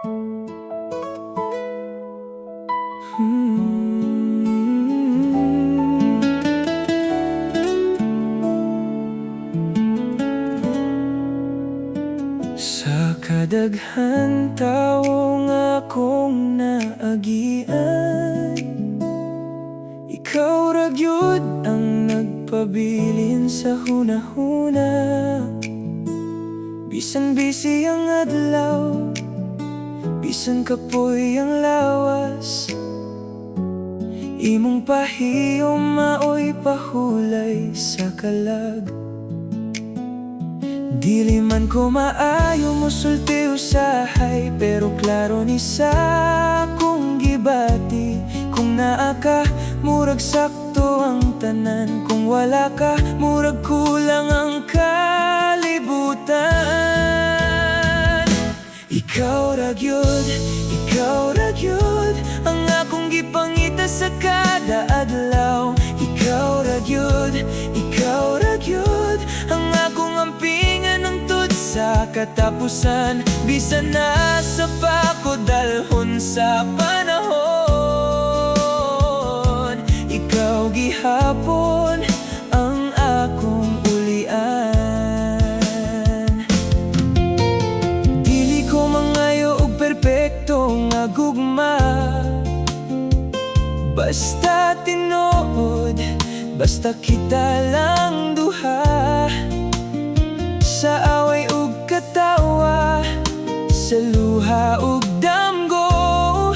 Sa kadaghan tawo nga akong naagian, ikaw ra gyud ang nagpabilin sa hunahuna. Bisan busy ang adlaw, bisan kapoy ang lawas, imong pahiyom maoy pahulay sa kalag. Dili man ko maayo mosulti usahay, pero klaro ni sa akong gibati. Kung naa ka, murag sakto ang tanan. Kung wala ka, murag kulang ang kalibutan. Ikaw ra gyud, ikaw ra gyud ang akong gipangita sa kada adlaw. Ikaw ra gyud, ikaw ra gyud ang akong ampingan hangtod sa katapusan. Bisan nasa pa ko dalhon sa panahon, ikaw gihapon ang akong ulian. Dili ko mangayo og perpekto nga gugma, basta tinuod, basta kita lang duha. Sa away ug katawa, sa luha ug damgo,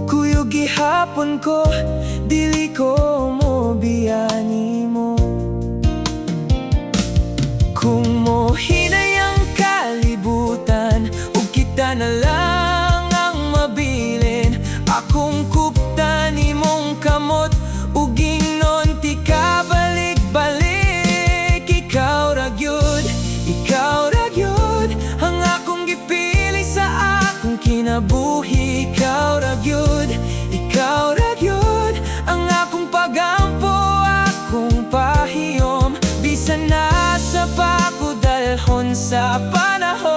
kuyog gihapon ko, dili ko mo biyani mo. Kung mo hinayang kalibutan, ug kita na lang ang mabilin, akong kuptan imong kamot, ug ingnon ti ka balik-balik. Ikaw ra gyud, ikaw ra gyud ang akong gipili sa akong kinabuhi. Ikaw ra gyud, ikaw ra gyud ang akong pagampo, akong pahiyom. Bisan nasa pa ko dalhon sa panahon,